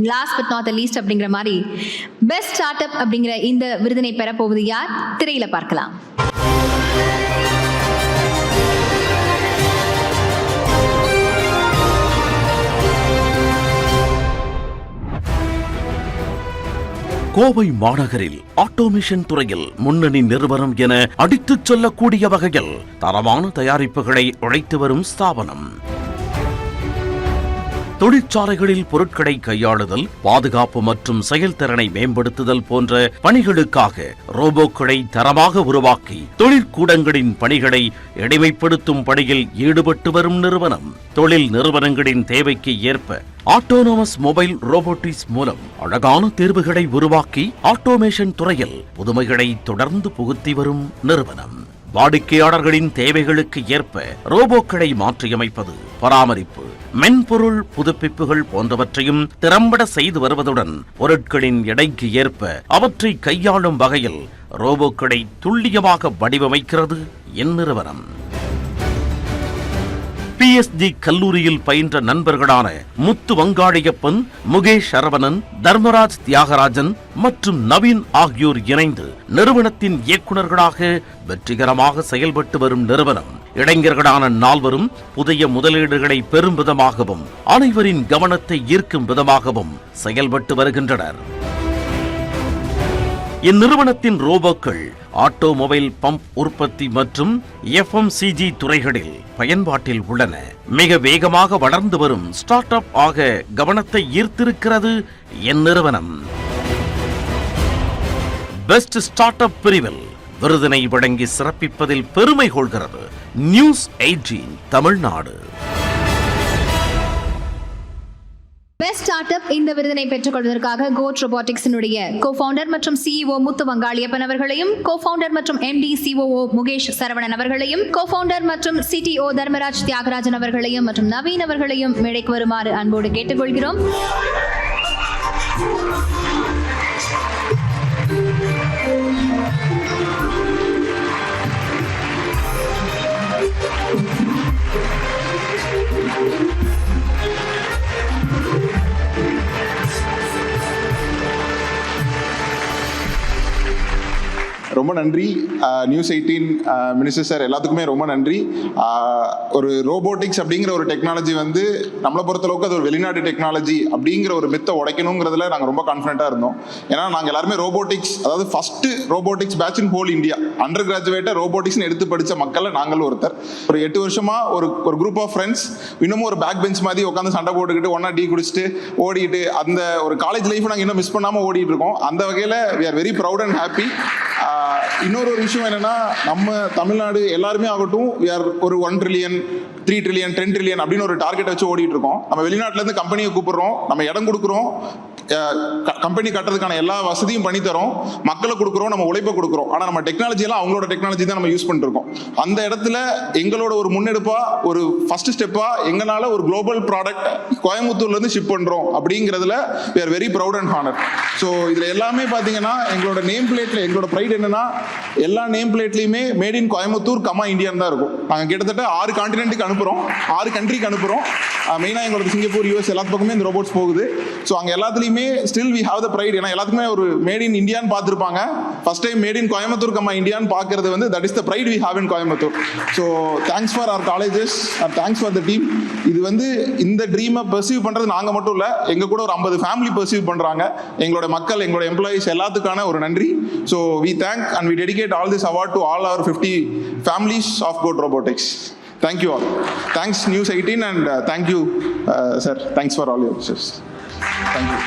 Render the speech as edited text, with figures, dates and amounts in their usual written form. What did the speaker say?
Last but not the least அப்படிங்கிற மாதிரி best start up அப்படிங்கிற இந்த விருதினை பெறப்போவது யார்? திரையில பார்க்கலாம். கோவை மாநகரில் ஆட்டோமேஷன் துறையில் முன்னணி நிறுவனம் என அடித்துச் சொல்லக்கூடிய வகையில் தரமான தயாரிப்புகளை உழைத்து வரும் ஸ்தாபனம். தொழிற்சாலைகளில் பொருட்களை கையாளுதல், பாதுகாப்பு மற்றும் செயல்திறனை மேம்படுத்துதல் போன்ற பணிகளுக்காக ரோபோக்களை தரமாக உருவாக்கி தொழிற்கூடங்களின் பணிகளை எளிமைப்படுத்தும் பணியில் ஈடுபட்டு வரும் நிறுவனம். தொழில் நிறுவனங்களின் தேவைக்கு ஏற்ப ஆட்டோனோமஸ் மொபைல் ரோபோட்டிக்ஸ் மூலம் அழகான தேர்வுகளை உருவாக்கி ஆட்டோமேஷன் துறையில் புதுமைகளை தொடர்ந்து புகுத்தி வரும் நிறுவனம். வாடிக்கையாளர்களின் தேவைகளுக்கு ஏற்ப ரோபோக்களை மாற்றியமைப்பது, பராமரிப்பு, மென்பொருள் புதுப்பிப்புகள் போன்றவற்றையும் திறம்பட செய்து வருவதுடன் பொருட்களின் எடைக்கு ஏற்ப அவற்றை கையாளும் வகையில் ரோபோக்களை துல்லியமாக வடிவமைக்கிறது இந்நிறுவனம். PSD கல்லூரியில் பயின்ற நண்பர்களான முத்து வங்காளியப்பன், முகேஷ் சரவணன், தர்மராஜ் தியாகராஜன் மற்றும் நவீன் ஆகியோர் இணைந்து நிறுவனத்தின் இயக்குநர்களாக வெற்றிகரமாக செயல்பட்டு வரும் நிறுவனம். இளைஞர்களான நால்வரும் புதிய முதலீடுகளை பெறும் விதமாகவும் அனைவரின் கவனத்தை ஈர்க்கும் விதமாகவும் செயல்பட்டு வருகின்றனர். இந்நிறுவனத்தின் ரோபோக்கள் ஆட்டோமொபைல் பம்ப் உற்பத்தி மற்றும் FMCG துறைகளில் பயன்பாட்டில் உள்ளன. மிக வேகமாக வளர்ந்து வரும் ஸ்டார்ட் அப் ஆக கவனத்தை ஈர்த்திருக்கிறது இந்நிறுவனம். பெஸ்ட் ஸ்டார்ட் அப் பிரிவில் விருதினை வழங்கி சிறப்பிப்பதில் பெருமை கொள்கிறது news 18 Tamil Nadu. Best start up இந்த விருதினை பெற்றுக் கொள்வதற்காக கோட் ரோபோட்டிக்ஸினுடைய கோஃபவுண்டர் மற்றும் CEO முத்து வங்காளியப்பன் அவர்களையும், கோஃபவுண்டர் மற்றும் MD COO முகேஷ் சரவணன் அவர்களையும், கோஃபவுண்டர் மற்றும் CTO தர்மராஜ் தியாகராஜன் அவர்களையும் மற்றும் நவீன் அவர்களையும் மேடைக்கு வருமாறு அன்போடு கேட்டுக்கொள்கிறோம். ரொம்ப நன்றி நியூஸ் 18 மினிஸ்டர் சார், எல்லாத்துக்குமே ரொம்ப நன்றி. ஒரு ரோபோட்டிக்ஸ் அப்படிங்கிற ஒரு டெக்னாலஜி வந்து நம்மளை பொறுத்தளவுக்கு அது ஒரு வெளிநாட்டு டெக்னாலஜி அப்படிங்கிற ஒரு மித்தை உடைக்கணுங்கிறதுல நாங்கள் ரொம்ப கான்ஃபிடென்ட்டாக இருந்தோம். ஏன்னா நாங்கள் எல்லாருமே ரோபோட்டிக்ஸ், அதாவது first robotics batch in whole India, under கிராஜுவேட்டை ரோபோட்டிக்ஸ்னு எடுத்து படித்த மக்களில் நாங்களும் ஒருத்தர். ஒரு 8 வருஷமாக ஒரு குரூப் ஆஃப் ஃப்ரெண்ட்ஸ் இன்னமும் ஒரு பேக் பெஞ்ச் மாதிரி உட்காந்து சண்டை போட்டுக்கிட்டு ஒன்றா டீ குடிச்சிட்டு ஓடிட்டு அந்த ஒரு காலேஜ் லைஃப் நாங்கள் இன்னும் மிஸ் பண்ணாமல் ஓடிட்டு இருக்கோம். அந்த வகையில் we are very proud and happy. இன்னொரு விஷயம் என்னன்னா, நம்ம தமிழ்நாடு எல்லாருமே ஆகட்டும், ஒரு 1 ட்ரில்லியன் 3 ட்ரில்லியன் 10 ட்ரில்லியன் அப்படின்னு ஒரு டார்கெட் வச்சு ஓடிட்டு இருக்கோம். நம்ம வெளிநாட்டுல இருந்து கம்பெனியை கூப்பிடுறோம், நம்ம இடம் கொடுக்குறோம், கம்பெனி கட்டுறதுக்கான எல்லா வசதியும் பண்ணி தரோம், மக்களை கொடுக்குறோம், நம்ம உழைப்பை கொடுக்குறோம். ஆனால் நம்ம டெக்னாலஜி எல்லாம் அவங்களோட டெக்னாலஜி தான் நம்ம யூஸ் பண்ணிட்டு இருக்கோம். அந்த இடத்துல எங்களோட ஒரு முன்னெடுப்பா, ஒரு ஃபர்ஸ்ட் ஸ்டெப்பா எங்களால ஒரு குளோபல் ப்ராடக்ட் கோயம்புத்தூர்ல இருந்து ஷிப் பண்றோம் அப்படிங்கிறதுல we are very proud and honored. So இதுல எல்லாமே பாத்தீங்கன்னா எங்களோட நேம் பிளேட்ல எங்களோட ப்ரைட் என்னன்னா, எல்லா நேம் பிளேட்லயுமே made in Coimbatore comma Indian தான் இருக்கும். நாங்கள் கிட்டத்தட்ட 6 கான்டினென்ட்டுக்கு அனுப்புறோம், 6 கண்ட்ரிக்கு அனுப்புறோம். மெயினாக எங்களோட சிங்கப்பூர், US எல்லா பக்கமே இந்த ரோபோட்ஸ் போகுது. ஸோ அங்கே எல்லாத்துலேயுமே still we have the pride. ஏன்னா எல்லாத்துக்குமே ஒரு மேட் இன் இந்தியான்னு பார்த்துருப்பாங்க. First time made in Coimbatore comma இந்தியான்னு பார்க்கறது வந்து that is the pride we have in Coimbatore. So thanks for our colleges, thanks for the team. இது வந்து இந்த ட்ரீமை பர்சீவ் பண்ணுறது நாங்கள் மட்டும் இல்லை, எங்கள் கூட ஒரு 50 ஃபேமிலி பர்சீவ் பண்ணுறாங்க. எங்களோட மக்கள், எங்களோட எம்ப்ளாயிஸ் எல்லாத்துக்கான ஒரு நன்றி. So we thank and we dedicate all this award to all our 50 families of Goat Robotics. Thank you all. Thanks News 18 and thank you sir. Thanks for all your wishes. Thank you.